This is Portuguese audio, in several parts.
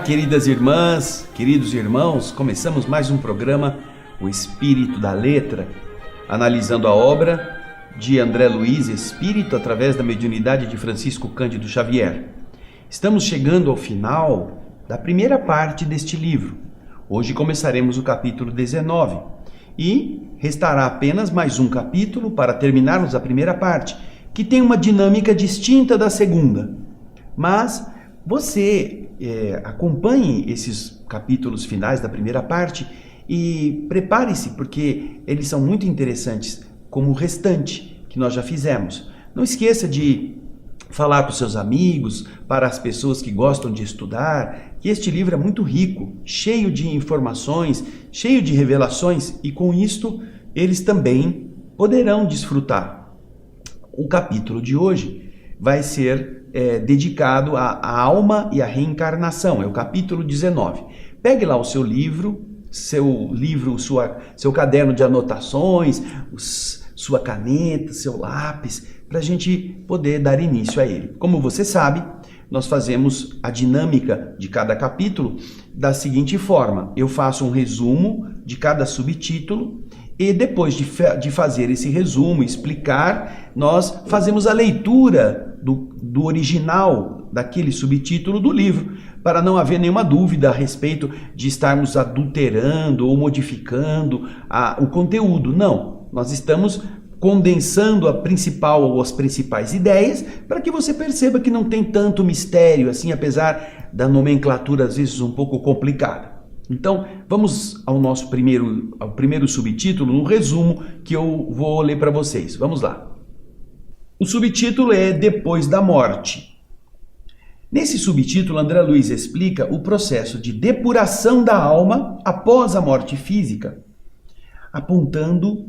queridas irmãs, queridos irmãos, começamos mais um programa, O Espírito da Letra, analisando a obra de André Luiz, Espírito, através da mediunidade de Francisco Cândido Xavier. Estamos chegando ao final da primeira parte deste livro. Hoje começaremos o capítulo 19 e restará apenas mais um capítulo para terminarmos a primeira parte, que tem uma dinâmica distinta da segunda. Mas você acompanhe esses capítulos finais da primeira parte e prepare-se, porque eles são muito interessantes, como o restante que nós já fizemos. Não esqueça de falar para os seus amigos, para as pessoas que gostam de estudar, que este livro é muito rico, cheio de informações, cheio de revelações, e com isto eles também poderão desfrutar. O capítulo de hoje vai ser dedicado à alma e à reencarnação, é o capítulo 19. Pegue lá o seu livro, seu caderno de anotações, sua caneta, seu lápis, para a gente poder dar início a ele. Como você sabe, nós fazemos a dinâmica de cada capítulo da seguinte forma: eu faço um resumo de cada subtítulo e depois de fazer esse resumo, explicar, nós fazemos a leitura do original daquele subtítulo do livro, para não haver nenhuma dúvida a respeito de estarmos adulterando ou modificando o conteúdo. Não, nós estamos condensando as principais ideias, para que você perceba que não tem tanto mistério assim, apesar da nomenclatura às vezes um pouco complicada. Então, vamos ao primeiro subtítulo, no resumo que eu vou ler para vocês. Vamos lá. O subtítulo é Depois da Morte. Nesse subtítulo, André Luiz explica o processo de depuração da alma após a morte física, apontando,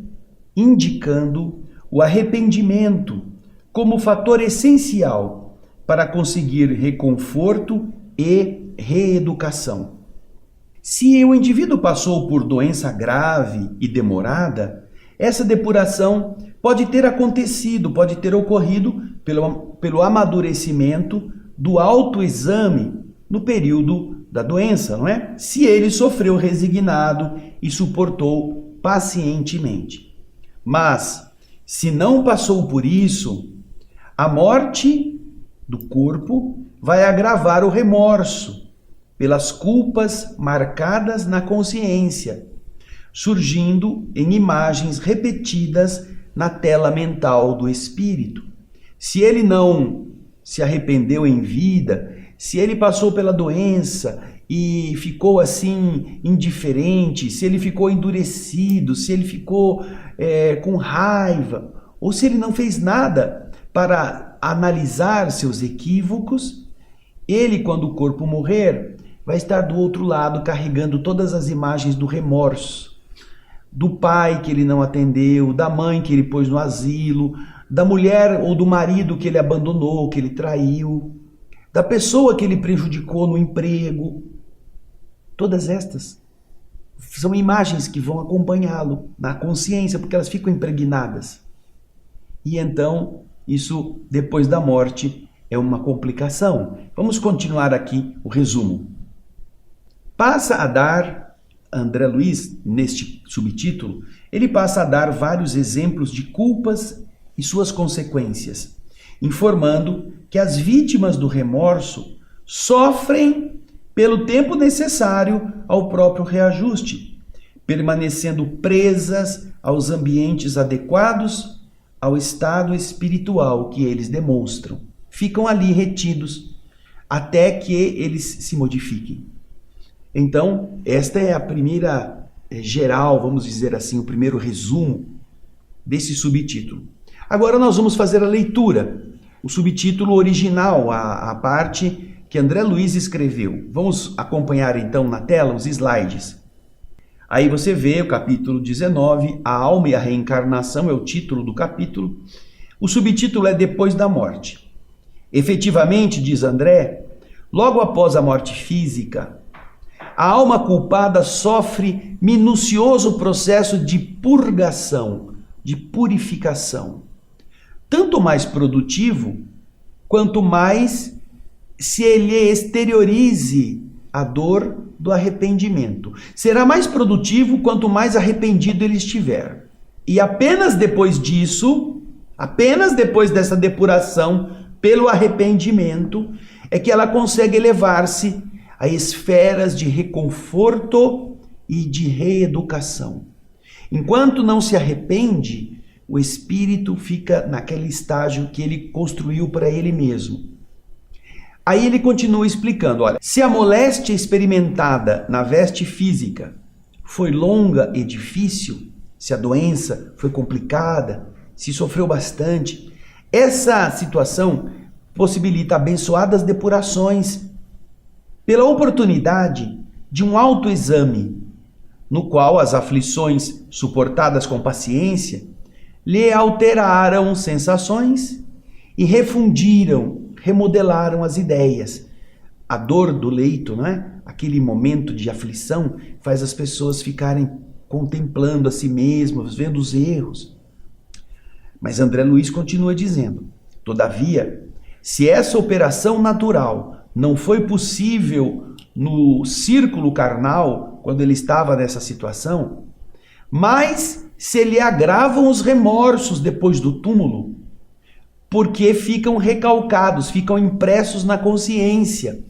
indicando o arrependimento como fator essencial para conseguir reconforto e reeducação. Se o indivíduo passou por doença grave e demorada, essa depuração pode ter acontecido, pode ter ocorrido pelo amadurecimento do autoexame no período da doença, não é? Se ele sofreu resignado e suportou pacientemente. Mas, se não passou por isso, a morte do corpo vai agravar o remorso pelas culpas marcadas na consciência, surgindo em imagens repetidas na tela mental do espírito. Se ele não se arrependeu em vida, se ele passou pela doença e ficou assim indiferente, se ele ficou endurecido, se ele ficou com raiva, ou se ele não fez nada para analisar seus equívocos, ele, quando o corpo morrer, vai estar do outro lado carregando todas as imagens do remorso, do pai que ele não atendeu, da mãe que ele pôs no asilo, da mulher ou do marido que ele abandonou, que ele traiu, da pessoa que ele prejudicou no emprego. Todas estas são imagens que vão acompanhá-lo na consciência, porque elas ficam impregnadas. E então, isso, depois da morte, é uma complicação. Vamos continuar aqui o resumo. Passa a dar, André Luiz, neste subtítulo, ele passa a dar vários exemplos de culpas e suas consequências, informando que as vítimas do remorso sofrem pelo tempo necessário ao próprio reajuste, permanecendo presas aos ambientes adequados ao estado espiritual que eles demonstram. Ficam ali retidos até que eles se modifiquem. Então, esta é a primeira geral, vamos dizer assim, o primeiro resumo desse subtítulo. Agora nós vamos fazer a leitura, o subtítulo original, a parte que André Luiz escreveu. Vamos acompanhar então na tela os slides. Aí você vê o capítulo 19, A Alma e a Reencarnação, é o título do capítulo. O subtítulo é Depois da Morte. Efetivamente, diz André, logo após a morte física, a alma culpada sofre minucioso processo de purgação, de purificação. Tanto mais produtivo, quanto mais se ele exteriorize a dor do arrependimento. Será mais produtivo quanto mais arrependido ele estiver. E apenas depois disso, apenas depois dessa depuração pelo arrependimento, é que ela consegue elevar-se a esferas de reconforto e de reeducação. Enquanto não se arrepende, o espírito fica naquele estágio que ele construiu para ele mesmo. Aí ele continua explicando, olha, se a moléstia experimentada na veste física foi longa e difícil, se a doença foi complicada, se sofreu bastante, essa situação possibilita abençoadas depurações pela oportunidade de um autoexame, no qual as aflições suportadas com paciência lhe alteraram sensações e remodelaram as ideias. A dor do leito, não é? Aquele momento de aflição faz as pessoas ficarem contemplando a si mesmas, vendo os erros. Mas André Luiz continua dizendo, todavia, se essa operação natural não foi possível no círculo carnal, quando ele estava nessa situação, mas se lhe agravam os remorsos depois do túmulo, porque ficam recalcados, ficam impressos na consciência,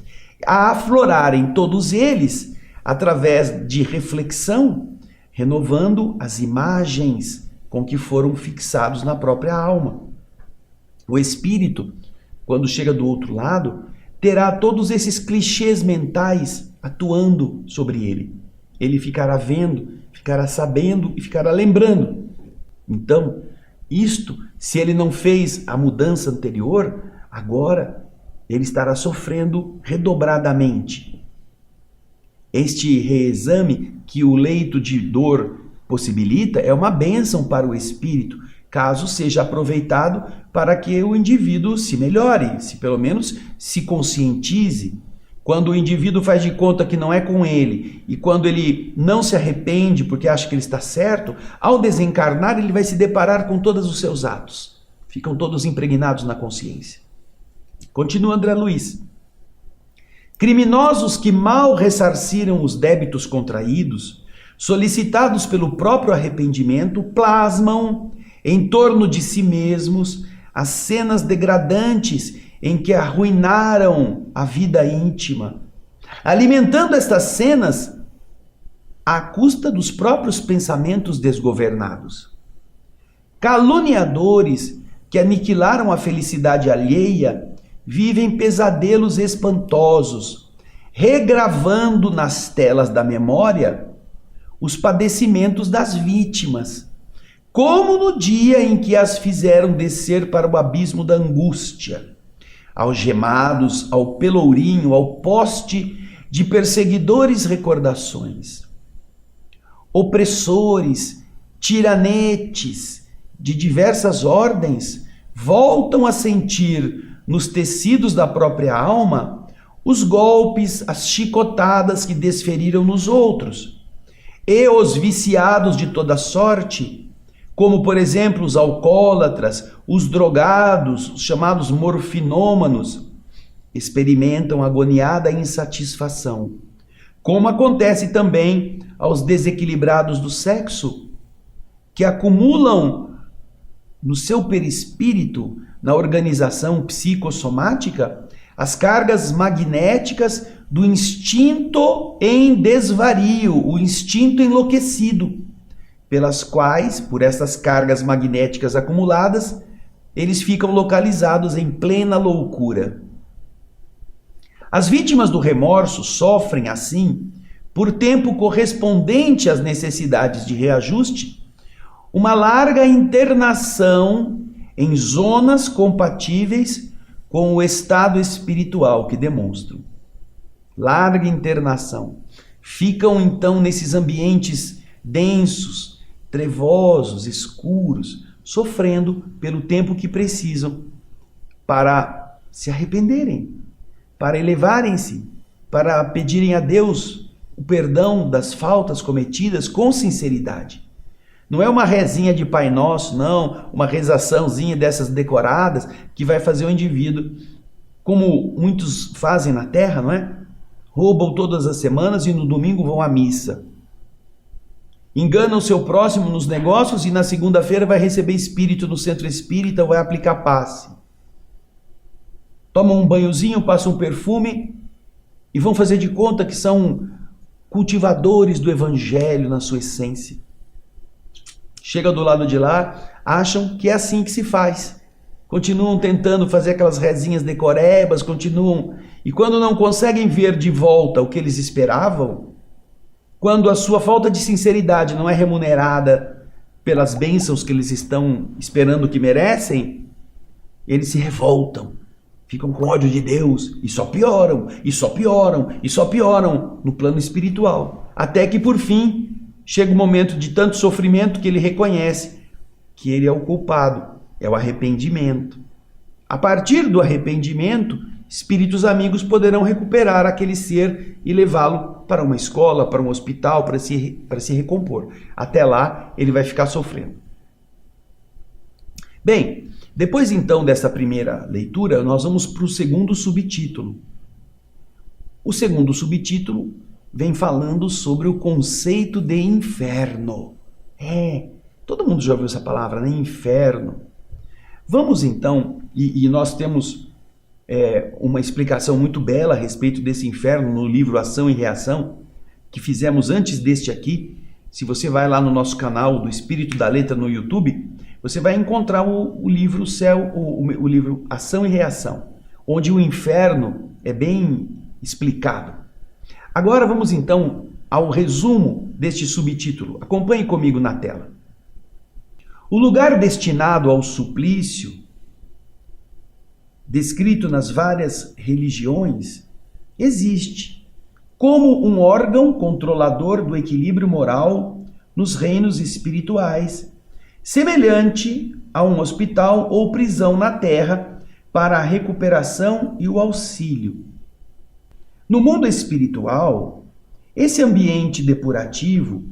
a aflorarem todos eles através de reflexão, renovando as imagens com que foram fixados na própria alma. O espírito, quando chega do outro lado, terá todos esses clichês mentais atuando sobre ele. Ele ficará vendo, ficará sabendo e ficará lembrando. Então, isto, se ele não fez a mudança anterior, agora ele estará sofrendo redobradamente. Este reexame que o leito de dor possibilita é uma bênção para o espírito, caso seja aproveitado para que o indivíduo se melhore, se pelo menos se conscientize. Quando o indivíduo faz de conta que não é com ele e quando ele não se arrepende porque acha que ele está certo, ao desencarnar ele vai se deparar com todos os seus atos. Ficam todos impregnados na consciência. Continua André Luiz. Criminosos que mal ressarciram os débitos contraídos, solicitados pelo próprio arrependimento, plasmam em torno de si mesmos as cenas degradantes em que arruinaram a vida íntima, alimentando estas cenas à custa dos próprios pensamentos desgovernados. Caluniadores que aniquilaram a felicidade alheia vivem pesadelos espantosos, regravando nas telas da memória os padecimentos das vítimas, como no dia em que as fizeram descer para o abismo da angústia, algemados ao pelourinho, ao poste de perseguidores recordações. Opressores, tiranetes de diversas ordens voltam a sentir nos tecidos da própria alma os golpes, as chicotadas que desferiram nos outros. E os viciados de toda sorte, como por exemplo os alcoólatras, os drogados, os chamados morfinômanos, experimentam agoniada insatisfação, como acontece também aos desequilibrados do sexo, que acumulam no seu perispírito, na organização psicossomática, as cargas magnéticas do instinto em desvario, o instinto enlouquecido, pelas quais, por essas cargas magnéticas acumuladas, eles ficam localizados em plena loucura. As vítimas do remorso sofrem, assim, por tempo correspondente às necessidades de reajuste, uma larga internação em zonas compatíveis com o estado espiritual que demonstram. Larga internação. Ficam, então, nesses ambientes densos, trevosos, escuros, sofrendo pelo tempo que precisam para se arrependerem, para elevarem-se, para pedirem a Deus o perdão das faltas cometidas com sinceridade. Não é uma rezinha de Pai Nosso, não, uma rezaçãozinha dessas decoradas que vai fazer o indivíduo, como muitos fazem na Terra, não é? roubam todas as semanas e no domingo vão à missa. Enganam o seu próximo nos negócios e na segunda-feira vai receber espírito no centro espírita, vai aplicar passe. Tomam um banhozinho, passam um perfume e vão fazer de conta que são cultivadores do evangelho na sua essência. Chega do lado de lá, acham que é assim que se faz. Continuam tentando fazer aquelas rezinhas decorebas, continuam. E quando não conseguem ver de volta o que eles esperavam, quando a sua falta de sinceridade não é remunerada pelas bênçãos que eles estão esperando que merecem, eles se revoltam, ficam com ódio de Deus e só pioram, e só pioram, e só pioram no plano espiritual. Até que por fim chega o momento de tanto sofrimento que ele reconhece que ele é o culpado, é o arrependimento. A partir do arrependimento, espíritos amigos poderão recuperar aquele ser e levá-lo para uma escola, para um hospital, para se recompor. Até lá, ele vai ficar sofrendo. Bem, depois então dessa primeira leitura, nós vamos para o segundo subtítulo. O segundo subtítulo vem falando sobre o conceito de inferno. Todo mundo já ouviu essa palavra, né? Inferno. Vamos então, e nós temos uma explicação muito bela a respeito desse inferno no livro Ação e Reação, que fizemos antes deste aqui. Se você vai lá no nosso canal do Espírito da Letra no YouTube, você vai encontrar o livro o livro Ação e Reação, onde o inferno é bem explicado. Agora vamos então ao resumo deste subtítulo. Acompanhe comigo na tela. O lugar destinado ao suplício, descrito nas várias religiões, existe como um órgão controlador do equilíbrio moral nos reinos espirituais, semelhante a um hospital ou prisão na terra para a recuperação e o auxílio. No mundo espiritual, esse ambiente depurativo,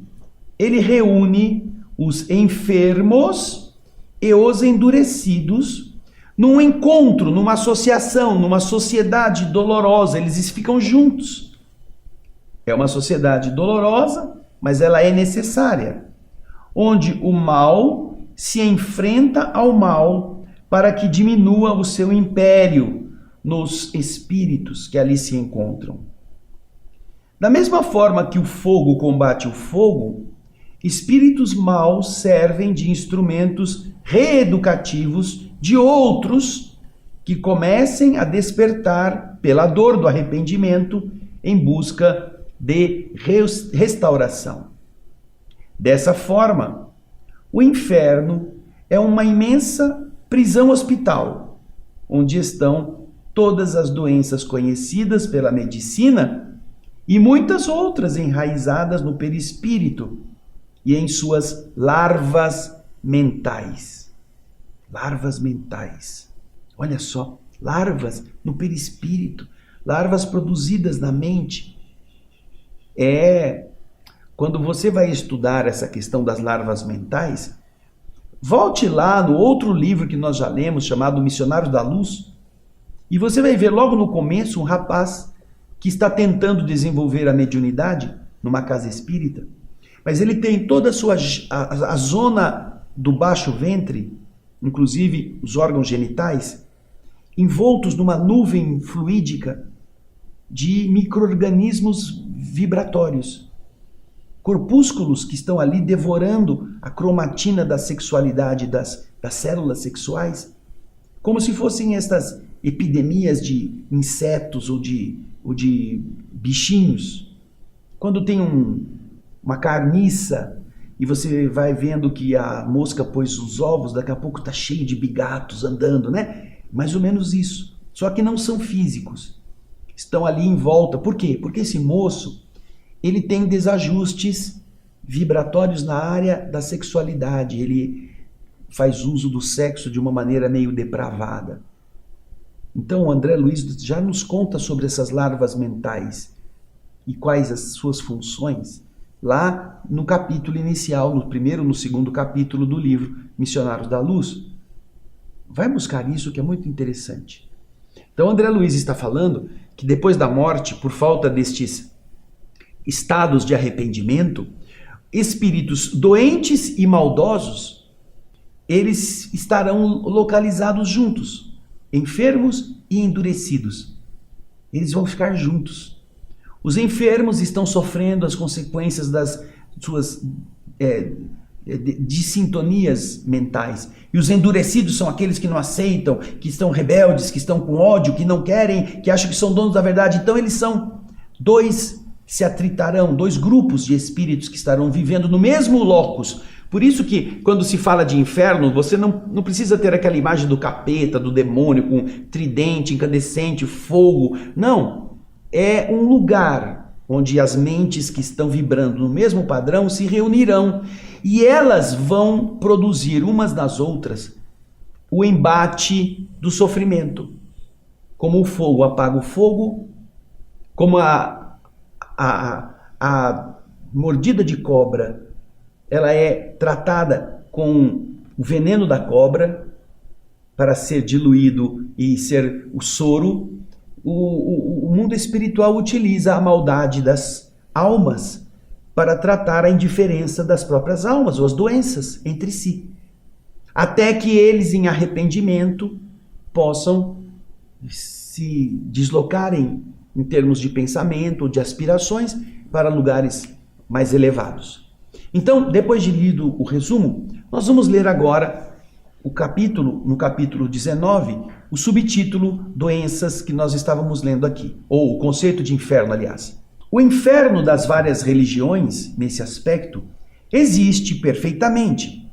ele reúne os enfermos e os endurecidos num encontro, numa associação, numa sociedade dolorosa. Eles ficam juntos. É uma sociedade dolorosa, mas ela é necessária, onde o mal se enfrenta ao mal para que diminua o seu império nos espíritos que ali se encontram. Da mesma forma que o fogo combate o fogo, espíritos maus servem de instrumentos reeducativos de outros que comecem a despertar pela dor do arrependimento em busca de restauração. Dessa forma, o inferno é uma imensa prisão-hospital, onde estão todas as doenças conhecidas pela medicina e muitas outras enraizadas no perispírito e em suas larvas mentais. Larvas mentais. Olha só, larvas no perispírito, larvas produzidas na mente. Quando você vai estudar essa questão das larvas mentais, volte lá no outro livro que nós já lemos, chamado Missionários da Luz, e você vai ver logo no começo um rapaz que está tentando desenvolver a mediunidade numa casa espírita, mas ele tem toda a zona do baixo ventre, inclusive os órgãos genitais, envoltos numa nuvem fluídica de micro-organismos vibratórios, corpúsculos que estão ali devorando a cromatina da sexualidade das células sexuais, como se fossem estas epidemias de insetos ou de bichinhos. Quando tem uma carniça e você vai vendo que a mosca pôs os ovos, daqui a pouco está cheio de bigatos andando, né? Mais ou menos isso. Só que não são físicos. Estão ali em volta. Por quê? Porque esse moço, ele tem desajustes vibratórios na área da sexualidade. Ele faz uso do sexo de uma maneira meio depravada. Então, o André Luiz já nos conta sobre essas larvas mentais e quais as suas funções lá no capítulo inicial, no primeiro, no segundo capítulo do livro Missionários da Luz. Vai buscar isso que é muito interessante. Então, André Luiz está falando que depois da morte, por falta destes estados de arrependimento, espíritos doentes e maldosos, eles estarão localizados juntos, enfermos e endurecidos. Eles vão ficar juntos. Os enfermos estão sofrendo as consequências das suas dissintonias mentais. E os endurecidos são aqueles que não aceitam, que estão rebeldes, que estão com ódio, que não querem, que acham que são donos da verdade. Então eles são se atritarão, dois grupos de espíritos que estarão vivendo no mesmo locus. Por isso que quando se fala de inferno, você não precisa ter aquela imagem do capeta, do demônio com tridente, incandescente, fogo. Não, é um lugar onde as mentes que estão vibrando no mesmo padrão se reunirão e elas vão produzir umas nas outras o embate do sofrimento. Como o fogo apaga o fogo, como a mordida de cobra, ela é tratada com o veneno da cobra para ser diluído e ser o soro. O mundo espiritual utiliza a maldade das almas para tratar a indiferença das próprias almas ou as doenças entre si, até que eles em arrependimento possam se deslocarem em termos de pensamento ou de aspirações para lugares mais elevados. Então, depois de lido o resumo, nós vamos ler agora no capítulo 19, o subtítulo Doenças que nós estávamos lendo aqui, ou o conceito de inferno, aliás. O inferno das várias religiões, nesse aspecto, existe perfeitamente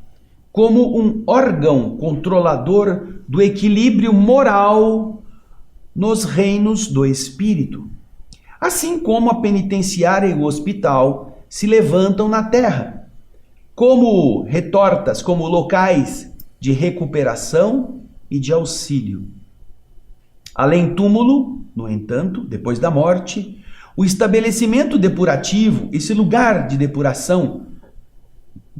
como um órgão controlador do equilíbrio moral nos reinos do espírito, assim como a penitenciária e o hospital se levantam na terra, como retortas, como locais de recuperação e de auxílio. Além túmulo, no entanto, depois da morte, o estabelecimento depurativo, esse lugar de depuração,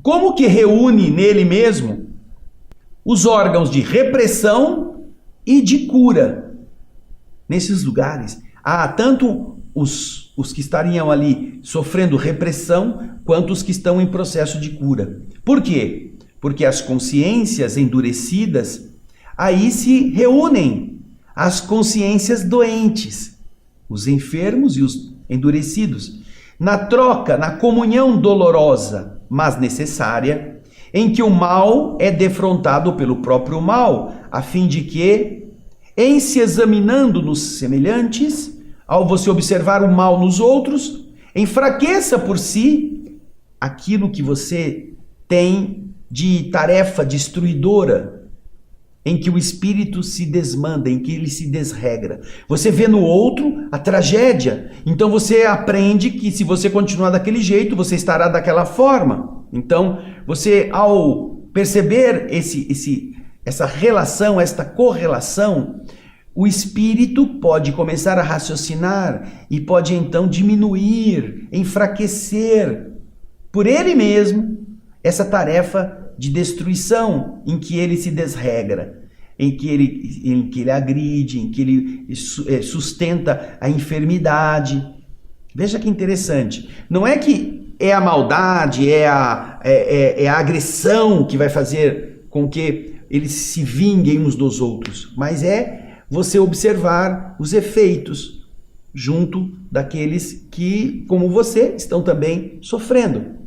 como que reúne nele mesmo os órgãos de repressão e de cura. Nesses lugares, há tanto os que estariam ali sofrendo repressão, quanto os que estão em processo de cura. Por quê? Porque as consciências endurecidas, aí se reúnem as consciências doentes, os enfermos e os endurecidos, na troca, na comunhão dolorosa, mas necessária, em que o mal é defrontado pelo próprio mal, a fim de que, em se examinando nos semelhantes, ao você observar o mal nos outros, enfraqueça por si aquilo que você tem de tarefa destruidora, em que o espírito se desmanda, em que ele se desregra. Você vê no outro a tragédia, então você aprende que se você continuar daquele jeito, você estará daquela forma. Então, você ao perceber essa relação, esta correlação, o espírito pode começar a raciocinar e pode então diminuir, enfraquecer por ele mesmo essa tarefa de destruição em que ele se desregra, em que ele agride, em que ele sustenta a enfermidade. Veja que interessante. Não é que é a maldade, é a agressão que vai fazer com que eles se vinguem uns dos outros, mas é você observar os efeitos junto daqueles que, como você, estão também sofrendo.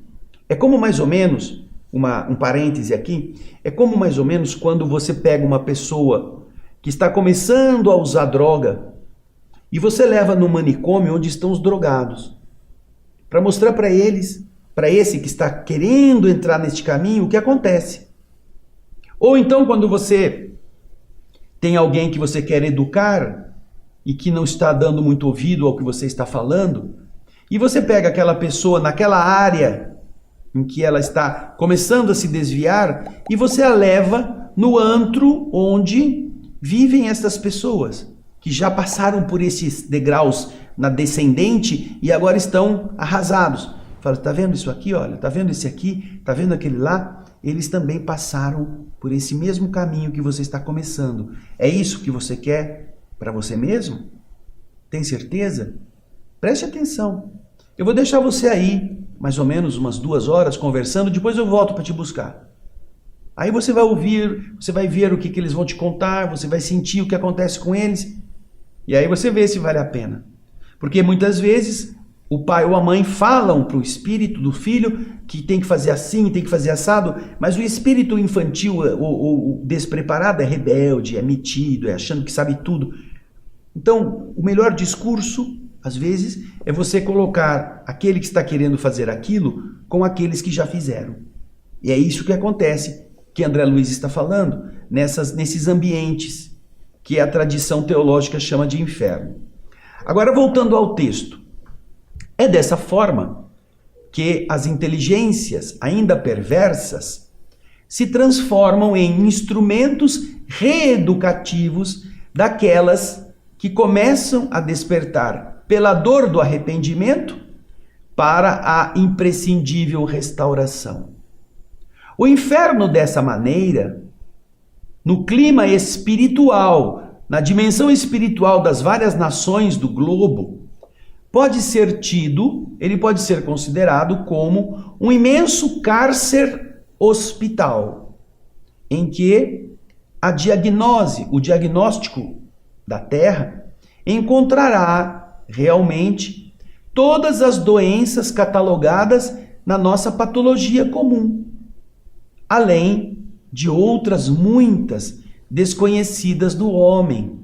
É como mais ou menos, um parêntese aqui, é como mais ou menos quando você pega uma pessoa que está começando a usar droga e você leva no manicômio onde estão os drogados, para mostrar para eles, para esse que está querendo entrar neste caminho, o que acontece. Ou então quando você tem alguém que você quer educar e que não está dando muito ouvido ao que você está falando, e você pega aquela pessoa naquela área em que ela está começando a se desviar e você a leva no antro onde vivem essas pessoas que já passaram por esses degraus na descendente e agora estão arrasados. Fala, tá vendo isso aqui? Olha, tá vendo esse aqui? Tá vendo aquele lá? Eles também passaram por esse mesmo caminho que você está começando. É isso que você quer para você mesmo? Tem certeza? Preste atenção. Eu vou deixar você aí, mais ou menos umas 2 horas, conversando, depois eu volto para te buscar. Aí você vai ouvir, você vai ver o que eles vão te contar, você vai sentir o que acontece com eles, e aí você vê se vale a pena. Porque muitas vezes o pai ou a mãe falam para o espírito do filho que tem que fazer assim, tem que fazer assado, mas o espírito infantil ou despreparado é rebelde, é metido, é achando que sabe tudo. Então, o melhor discurso, às vezes, é você colocar aquele que está querendo fazer aquilo com aqueles que já fizeram. E é isso que acontece, que André Luiz está falando, nesses ambientes que a tradição teológica chama de inferno. Agora, voltando ao texto. É dessa forma que as inteligências, ainda perversas, se transformam em instrumentos reeducativos daquelas que começam a despertar pela dor do arrependimento para a imprescindível restauração. O inferno, dessa maneira, no clima espiritual, na dimensão espiritual das várias nações do globo, ele pode ser considerado como um imenso cárcere hospital, em que o diagnóstico da Terra encontrará realmente todas as doenças catalogadas na nossa patologia comum, além de outras muitas desconhecidas do homem,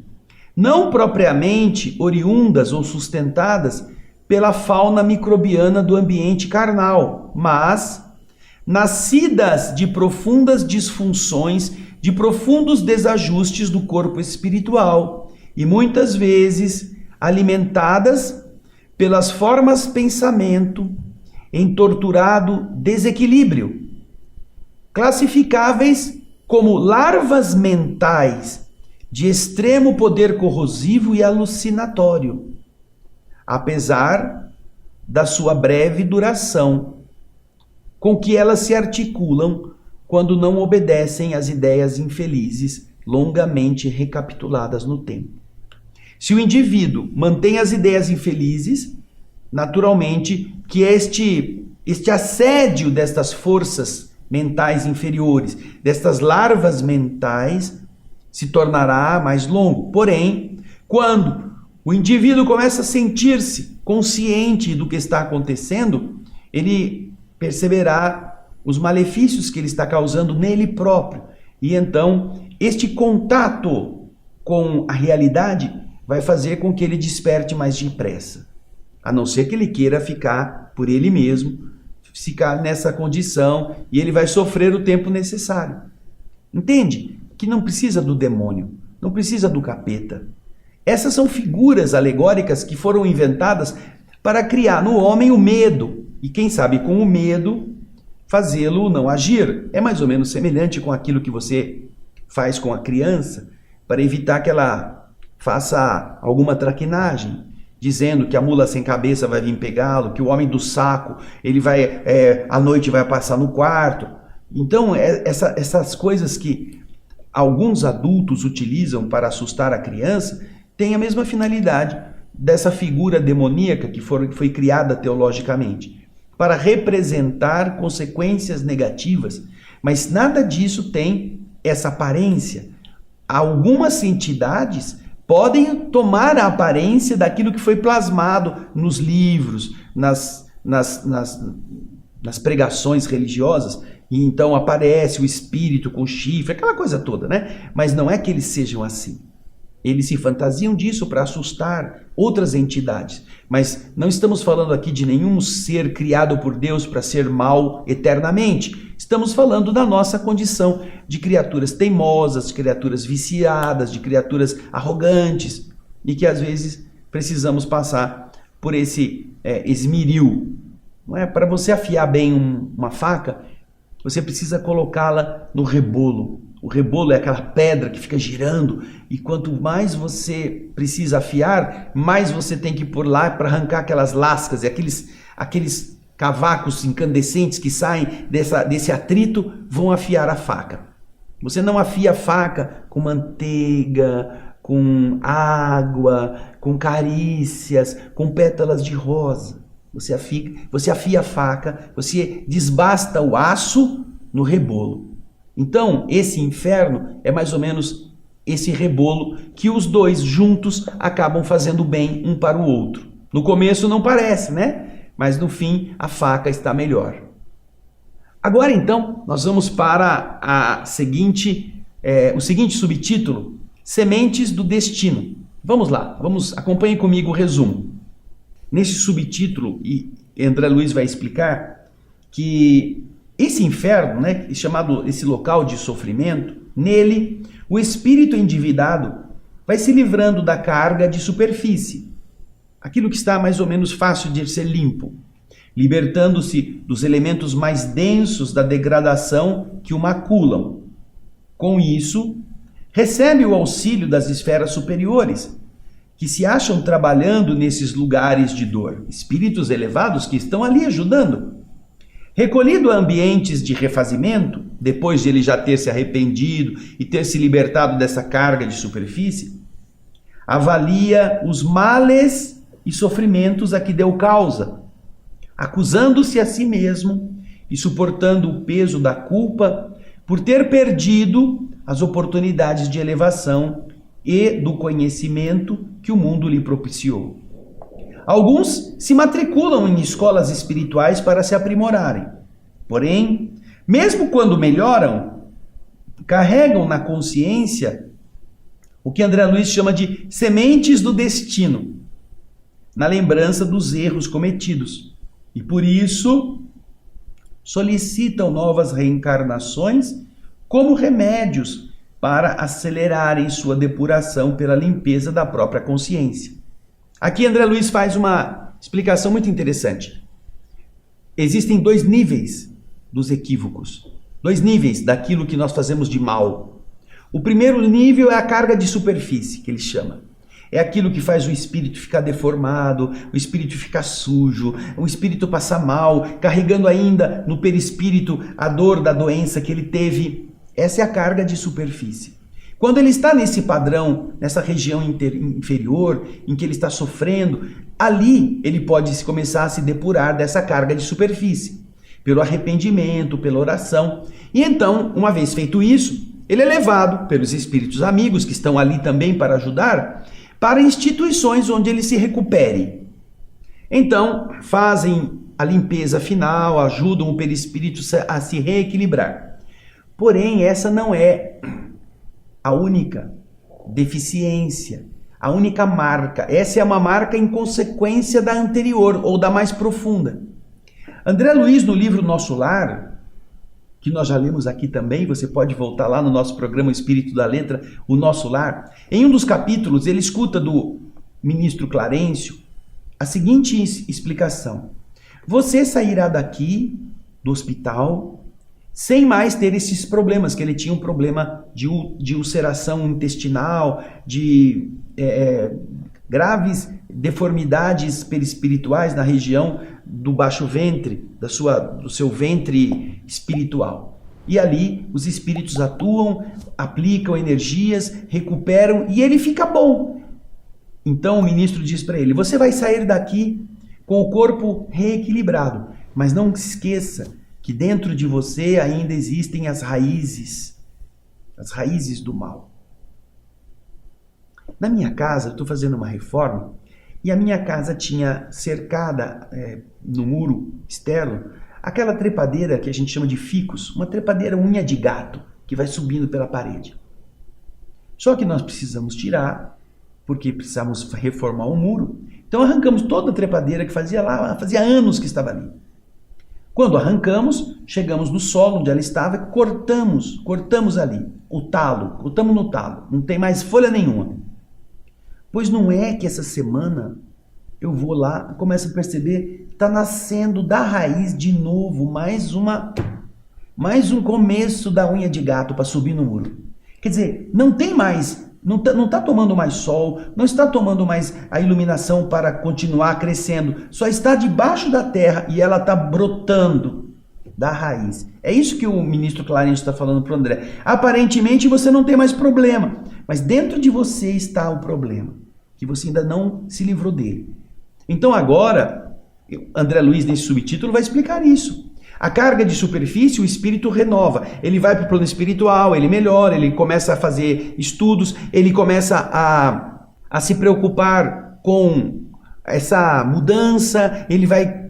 não propriamente oriundas ou sustentadas pela fauna microbiana do ambiente carnal, mas nascidas de profundas disfunções, de profundos desajustes do corpo espiritual e muitas vezes alimentadas pelas formas pensamento em torturado desequilíbrio, classificáveis como larvas mentais de extremo poder corrosivo e alucinatório, apesar da sua breve duração, com que elas se articulam quando não obedecem às ideias infelizes longamente recapituladas no tempo. Se o indivíduo mantém as ideias infelizes, naturalmente que este assédio destas forças mentais inferiores, destas larvas mentais, se tornará mais longo. Porém, quando o indivíduo começa a sentir-se consciente do que está acontecendo, ele perceberá os malefícios que ele está causando nele próprio. E então, este contato com a realidade vai fazer com que ele desperte mais depressa. A não ser que ele queira ficar por ele mesmo, ficar nessa condição, e ele vai sofrer o tempo necessário. Entende? Que não precisa do demônio, não precisa do capeta. Essas são figuras alegóricas que foram inventadas para criar no homem o medo, e quem sabe com o medo fazê-lo não agir. É mais ou menos semelhante com aquilo que você faz com a criança para evitar que ela faça alguma traquinagem, dizendo que a mula sem cabeça vai vir pegá-lo, que o homem do saco, ele vai à noite vai passar no quarto. Então, essas coisas que alguns adultos utilizam para assustar a criança têm a mesma finalidade dessa figura demoníaca que foi criada teologicamente, para representar consequências negativas, mas nada disso tem essa aparência. Algumas entidades podem tomar a aparência daquilo que foi plasmado nos livros, nas pregações religiosas, e então aparece o espírito com chifre, aquela coisa toda, né? Mas não é que eles sejam assim. Eles se fantasiam disso para assustar outras entidades. Mas não estamos falando aqui de nenhum ser criado por Deus para ser mal eternamente. Estamos falando da nossa condição de criaturas teimosas, de criaturas viciadas, de criaturas arrogantes, e que às vezes precisamos passar por esse esmeril. Não é? Para você afiar bem uma faca, você precisa colocá-la no rebolo. O rebolo é aquela pedra que fica girando, e quanto mais você precisa afiar, mais você tem que pôr lá para arrancar aquelas lascas e aqueles cavacos incandescentes que saem desse atrito vão afiar a faca. Você não afia a faca com manteiga, com água, com carícias, com pétalas de rosa. Você afia a faca, você desbasta o aço no rebolo. Então, esse inferno é mais ou menos esse rebolo que os dois juntos acabam fazendo bem um para o outro. No começo não parece, né? Mas no fim a faca está melhor. Agora então, nós vamos para o seguinte subtítulo: Sementes do Destino. Vamos lá, acompanhe comigo o resumo. Nesse subtítulo, e André Luiz vai explicar que esse inferno, né, chamado esse local de sofrimento, nele o espírito endividado vai se livrando da carga de superfície, aquilo que está mais ou menos fácil de ser limpo, libertando-se dos elementos mais densos da degradação que o maculam. Com isso, recebe o auxílio das esferas superiores, que se acham trabalhando nesses lugares de dor, espíritos elevados que estão ali ajudando. Recolhido a ambientes de refazimento, depois de ele já ter se arrependido e ter se libertado dessa carga de superfície, avalia os males e sofrimentos a que deu causa, acusando-se a si mesmo e suportando o peso da culpa por ter perdido as oportunidades de elevação e do conhecimento que o mundo lhe propiciou. Alguns se matriculam em escolas espirituais para se aprimorarem. Porém, mesmo quando melhoram, carregam na consciência o que André Luiz chama de sementes do destino, na lembrança dos erros cometidos. E por isso, solicitam novas reencarnações como remédios para acelerarem sua depuração pela limpeza da própria consciência. Aqui André Luiz faz uma explicação muito interessante. Existem 2 níveis dos equívocos, 2 níveis daquilo que nós fazemos de mal. O primeiro nível é a carga de superfície, que ele chama. É aquilo que faz o espírito ficar deformado, o espírito ficar sujo, o espírito passar mal, carregando ainda no perispírito a dor da doença que ele teve. Essa é a carga de superfície. Quando ele está nesse padrão, nessa região inferior, em que ele está sofrendo, ali ele pode começar a se depurar dessa carga de superfície, pelo arrependimento, pela oração. E então, uma vez feito isso, ele é levado pelos espíritos amigos, que estão ali também para ajudar, para instituições onde ele se recupere. Então, fazem a limpeza final, ajudam o perispírito a se reequilibrar. Porém, essa não é a única deficiência, a única marca. Essa é uma marca em consequência da anterior ou da mais profunda. André Luiz, no livro Nosso Lar, que nós já lemos aqui também, você pode voltar lá no nosso programa Espírito da Letra, o Nosso Lar. Em um dos capítulos, ele escuta do ministro Clarencio a seguinte explicação: você sairá daqui do hospital sem mais ter esses problemas, que ele tinha um problema de ulceração intestinal, de graves deformidades perispirituais na região do baixo ventre, do seu ventre espiritual. E ali os espíritos atuam, aplicam energias, recuperam e ele fica bom. Então o ministro diz para ele: você vai sair daqui com o corpo reequilibrado, mas não se esqueça que dentro de você ainda existem as raízes do mal. Na minha casa, eu estou fazendo uma reforma, e a minha casa tinha cercada no muro externo aquela trepadeira que a gente chama de ficus, uma trepadeira unha de gato que vai subindo pela parede. Só que nós precisamos tirar, porque precisamos reformar o muro. Então arrancamos toda a trepadeira que fazia anos que estava ali. Quando arrancamos, chegamos no solo onde ela estava e cortamos ali o talo, cortamos no talo, não tem mais folha nenhuma. Pois não é que essa semana eu vou lá e começo a perceber que está nascendo da raiz de novo mais um começo da unha de gato para subir no muro. Quer dizer, não tem mais, não está tomando mais sol, não está tomando mais a iluminação para continuar crescendo, só está debaixo da terra e ela está brotando. da raiz. É isso que o ministro Clarence está falando para o André. Aparentemente você não tem mais problema, mas dentro de você está o problema, que você ainda não se livrou dele. Então agora, André Luiz, nesse subtítulo, vai explicar isso. A carga de superfície, o espírito renova. Ele vai para o plano espiritual, ele melhora, ele começa a fazer estudos, ele começa a se preocupar com essa mudança, ele vai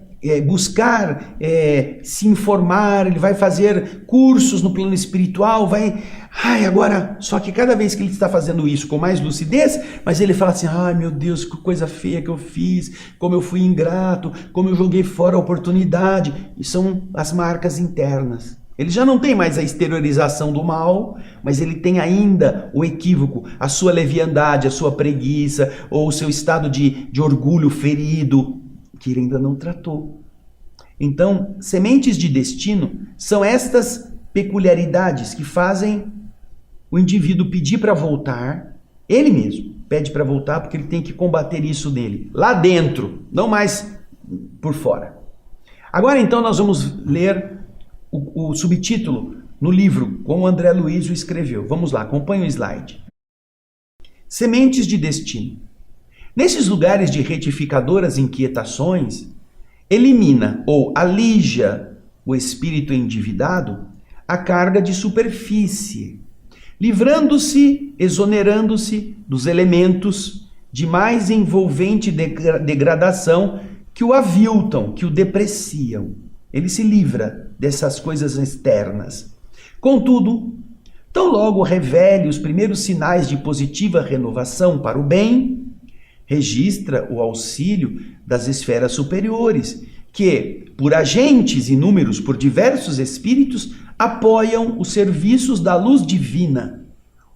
buscar se informar, ele vai fazer cursos no plano espiritual, agora, só que cada vez que ele está fazendo isso com mais lucidez, mas ele fala assim, ai meu Deus, que coisa feia que eu fiz, como eu fui ingrato, como eu joguei fora a oportunidade, e são as marcas internas. Ele já não tem mais a exteriorização do mal, mas ele tem ainda o equívoco, a sua leviandade, a sua preguiça, ou o seu estado de orgulho ferido, que ele ainda não tratou. Então, sementes de destino são estas peculiaridades que fazem o indivíduo pedir para voltar, ele mesmo pede para voltar porque ele tem que combater isso nele, lá dentro, não mais por fora. Agora então nós vamos ler o subtítulo no livro, como André Luiz o escreveu. Vamos lá, acompanhe o slide. Sementes de destino. Nesses lugares de retificadoras inquietações, elimina ou alija o espírito endividado a carga de superfície, livrando-se, exonerando-se dos elementos de mais envolvente degradação que o aviltam, que o depreciam. Ele se livra dessas coisas externas. Contudo, tão logo revele os primeiros sinais de positiva renovação para o bem, registra o auxílio das esferas superiores, que, por agentes inúmeros, por diversos espíritos, apoiam os serviços da luz divina,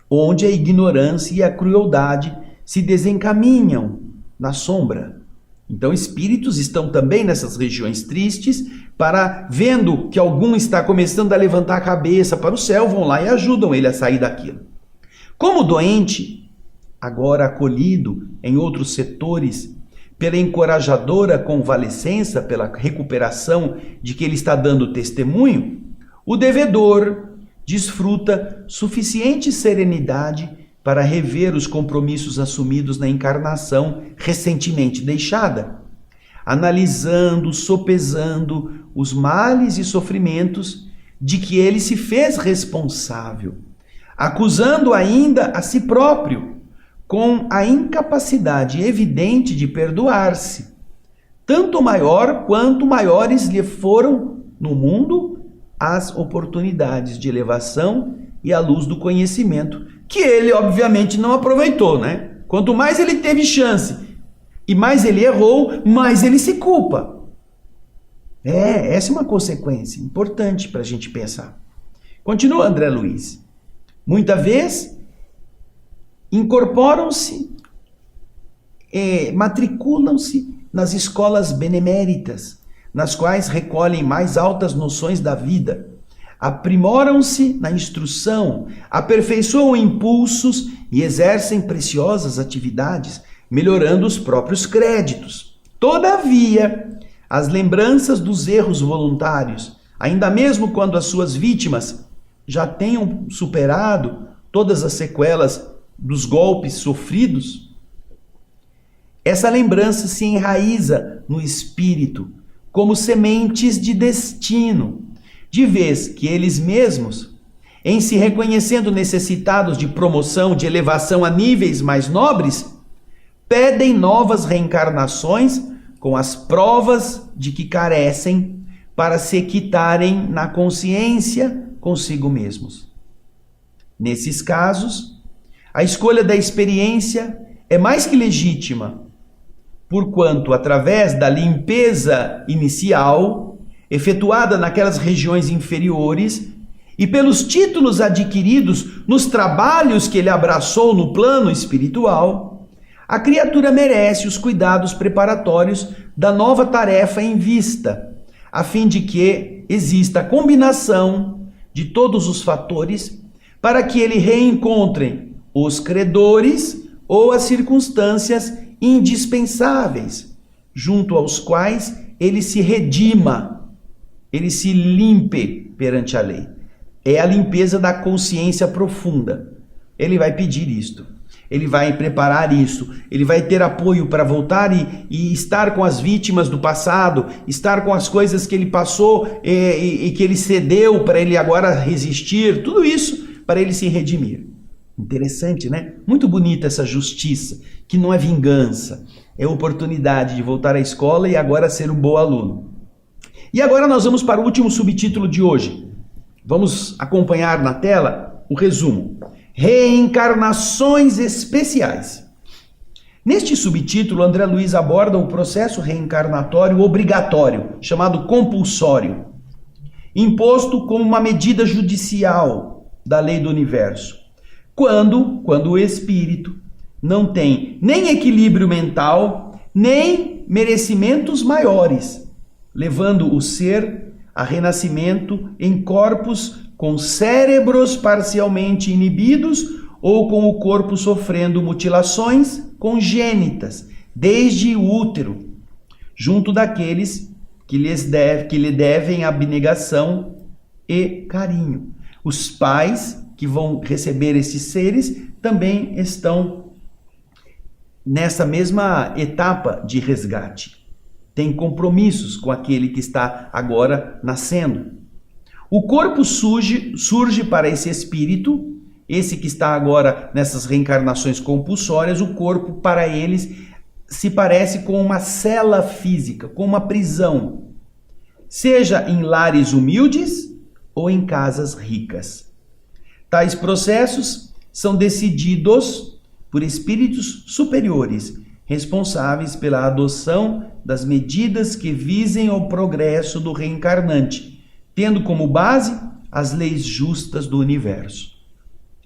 onde a ignorância e a crueldade se desencaminham na sombra. Então, espíritos estão também nessas regiões tristes, vendo que algum está começando a levantar a cabeça para o céu, vão lá e ajudam ele a sair daquilo. Como doente, agora acolhido em outros setores, pela encorajadora convalescença, pela recuperação de que ele está dando testemunho, o devedor desfruta suficiente serenidade para rever os compromissos assumidos na encarnação recentemente deixada, analisando, sopesando os males e sofrimentos de que ele se fez responsável, acusando ainda a si próprio, com a incapacidade evidente de perdoar-se, tanto maior quanto maiores lhe foram no mundo as oportunidades de elevação e a luz do conhecimento, que ele obviamente não aproveitou, né? Quanto mais ele teve chance e mais ele errou, mais ele se culpa. Essa é uma consequência importante para a gente pensar. Continua André Luiz. Muita vez incorporam-se, matriculam-se nas escolas beneméritas, nas quais recolhem mais altas noções da vida, aprimoram-se na instrução, aperfeiçoam impulsos e exercem preciosas atividades, melhorando os próprios créditos. Todavia, as lembranças dos erros voluntários, ainda mesmo quando as suas vítimas já tenham superado todas as sequelas dos golpes sofridos, essa lembrança se enraiza no espírito como sementes de destino, de vez que eles mesmos, em se reconhecendo necessitados de promoção, de elevação a níveis mais nobres, pedem novas reencarnações com as provas de que carecem para se quitarem na consciência consigo mesmos. Nesses casos, a escolha da experiência é mais que legítima, porquanto, através da limpeza inicial, efetuada naquelas regiões inferiores, e pelos títulos adquiridos nos trabalhos que ele abraçou no plano espiritual, a criatura merece os cuidados preparatórios da nova tarefa em vista, a fim de que exista a combinação de todos os fatores para que ele reencontre os credores ou as circunstâncias indispensáveis, junto aos quais ele se redima ele se limpe perante a lei. É a limpeza da consciência profunda. Ele vai pedir isto. Ele vai preparar isso, ele vai ter apoio para voltar e estar com as vítimas do passado, estar com as coisas que ele passou e que ele cedeu para ele agora resistir, tudo isso para ele se redimir. Interessante, né? Muito bonita essa justiça, que não é vingança, é oportunidade de voltar à escola e agora ser um bom aluno. E agora nós vamos para o último subtítulo de hoje. Vamos acompanhar na tela o resumo. Reencarnações especiais. Neste subtítulo, André Luiz aborda o processo reencarnatório obrigatório, chamado compulsório, imposto como uma medida judicial da lei do universo. Quando o espírito não tem nem equilíbrio mental, nem merecimentos maiores, levando o ser a renascimento em corpos com cérebros parcialmente inibidos ou com o corpo sofrendo mutilações congênitas, desde o útero, junto daqueles que lhe devem abnegação e carinho. Os pais que vão receber esses seres também estão nessa mesma etapa de resgate. Tem compromissos com aquele que está agora nascendo. O corpo surge para esse espírito, esse que está agora nessas reencarnações compulsórias, o corpo para eles se parece com uma cela física, com uma prisão, seja em lares humildes ou em casas ricas. Tais processos são decididos por espíritos superiores, responsáveis pela adoção das medidas que visem ao progresso do reencarnante, tendo como base as leis justas do universo.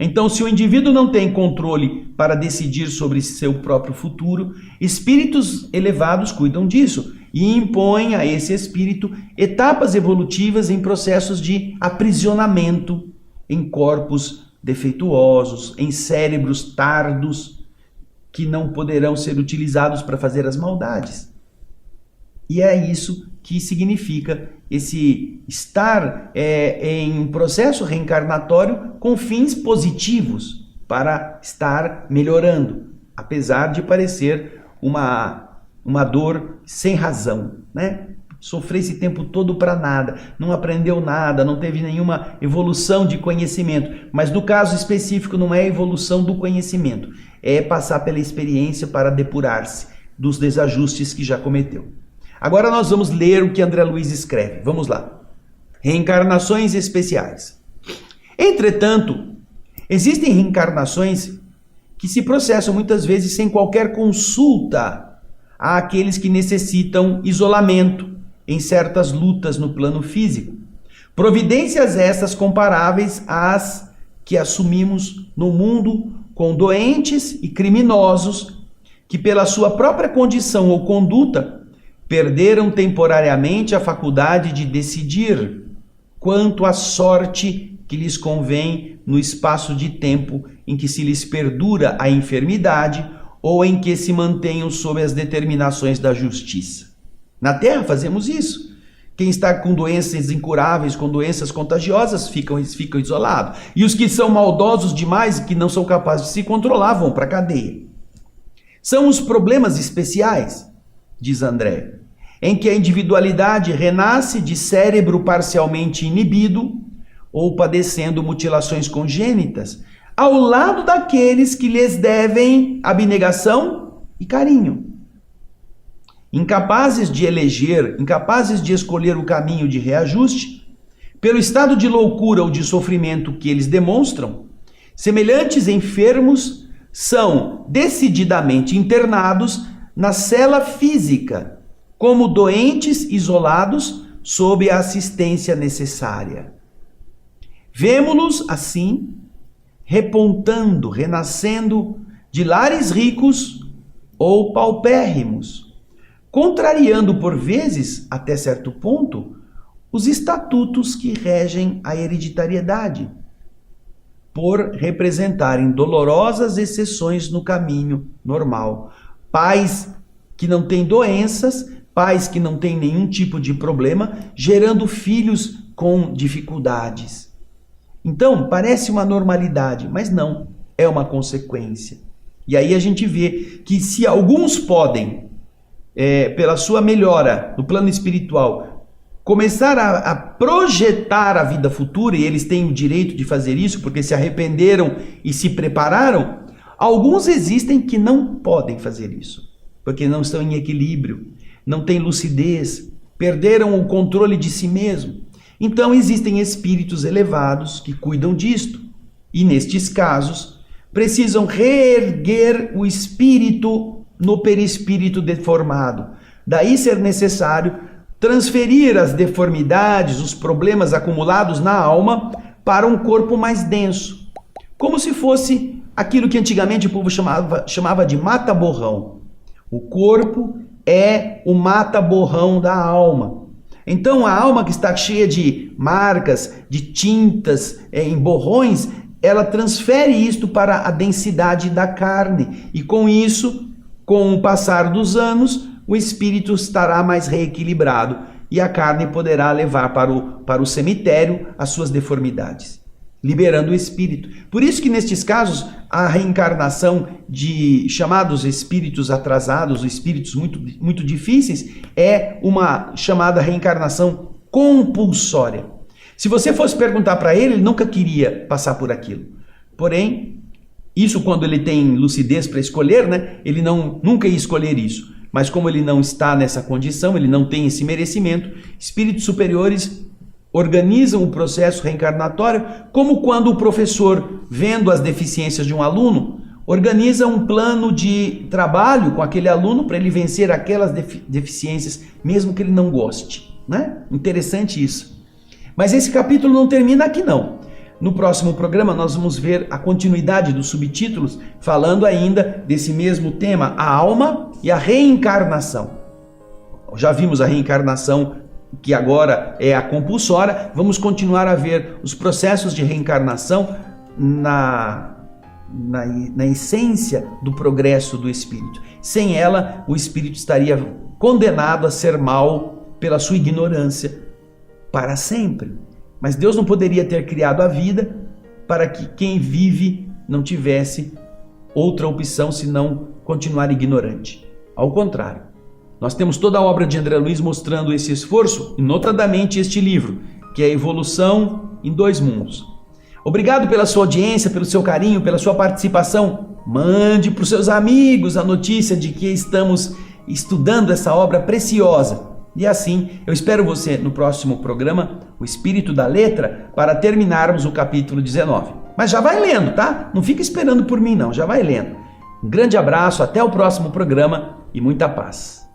Então, se o indivíduo não tem controle para decidir sobre seu próprio futuro, espíritos elevados cuidam disso e impõem a esse espírito etapas evolutivas em processos de aprisionamento em corpos defeituosos, em cérebros tardos, que não poderão ser utilizados para fazer as maldades. E é isso que significa esse estar em um processo reencarnatório com fins positivos para estar melhorando, apesar de parecer uma dor sem razão, né? Sofrer esse tempo todo para nada, não aprendeu nada, não teve nenhuma evolução de conhecimento. Mas no caso específico não é evolução do conhecimento, é passar pela experiência para depurar-se dos desajustes que já cometeu. Agora nós vamos ler o que André Luiz escreve. Vamos lá. Reencarnações especiais. Entretanto, existem reencarnações que se processam muitas vezes sem qualquer consulta àqueles que necessitam isolamento em certas lutas no plano físico. Providências estas comparáveis às que assumimos no mundo com doentes e criminosos que pela sua própria condição ou conduta perderam temporariamente a faculdade de decidir quanto à sorte que lhes convém no espaço de tempo em que se lhes perdura a enfermidade ou em que se mantenham sob as determinações da justiça. Na Terra fazemos isso. Quem está com doenças incuráveis, com doenças contagiosas, ficam isolados. E os que são maldosos demais e que não são capazes de se controlar vão para a cadeia. São os problemas especiais, diz André, em que a individualidade renasce de cérebro parcialmente inibido ou padecendo mutilações congênitas, ao lado daqueles que lhes devem abnegação e carinho. Incapazes de eleger, incapazes de escolher o caminho de reajuste, pelo estado de loucura ou de sofrimento que eles demonstram, semelhantes enfermos são decididamente internados na cela física, como doentes isolados sob a assistência necessária. Vemo-los assim, repontando, renascendo de lares ricos ou paupérrimos, contrariando por vezes, até certo ponto, os estatutos que regem a hereditariedade, por representarem dolorosas exceções no caminho normal. Pais que não têm doenças pais que não têm nenhum tipo de problema, gerando filhos com dificuldades. Então, parece uma normalidade, mas não, é uma consequência. E aí a gente vê que se alguns podem, pela sua melhora no plano espiritual, começar a projetar a vida futura, e eles têm o direito de fazer isso porque se arrependeram e se prepararam, alguns existem que não podem fazer isso, porque não estão em equilíbrio, não têm lucidez, perderam o controle de si mesmo. Então existem espíritos elevados que cuidam disto, e nestes casos precisam reerguer o espírito no perispírito deformado. Daí ser necessário transferir as deformidades, os problemas acumulados na alma para um corpo mais denso, como se fosse aquilo que antigamente o povo chamava de mata-borrão. O corpo é o mata-borrão da alma. Então a alma que está cheia de marcas, de tintas, em borrões, ela transfere isto para a densidade da carne. E com isso, com o passar dos anos, o espírito estará mais reequilibrado e a carne poderá levar para o cemitério as suas deformidades, liberando o espírito. Por isso que nestes casos, a reencarnação de chamados espíritos atrasados, espíritos muito difíceis, é uma chamada reencarnação compulsória. Se você fosse perguntar para ele, ele nunca queria passar por aquilo. Porém, isso quando ele tem lucidez para escolher, né? Ele nunca ia escolher isso. Mas como ele não está nessa condição, ele não tem esse merecimento, espíritos superiores organizam o processo reencarnatório, como quando o professor, vendo as deficiências de um aluno, organiza um plano de trabalho com aquele aluno para ele vencer aquelas deficiências, mesmo que ele não goste, né? Interessante isso. Mas esse capítulo não termina aqui não. No próximo programa nós vamos ver a continuidade dos subtítulos, falando ainda desse mesmo tema, a alma e a reencarnação. Já vimos a reencarnação, que agora é a compulsória. Vamos continuar a ver os processos de reencarnação na essência do progresso do espírito. Sem ela, o espírito estaria condenado a ser mal pela sua ignorância para sempre. Mas Deus não poderia ter criado a vida para que quem vive não tivesse outra opção senão continuar ignorante. Ao contrário, nós temos toda a obra de André Luiz mostrando esse esforço, e notadamente este livro, que é a Evolução em Dois Mundos. Obrigado pela sua audiência, pelo seu carinho, pela sua participação. Mande para os seus amigos a notícia de que estamos estudando essa obra preciosa. E assim, eu espero você no próximo programa, O Espírito da Letra, para terminarmos o capítulo 19. Mas já vai lendo, tá? Não fica esperando por mim não, já vai lendo. Um grande abraço, até o próximo programa e muita paz.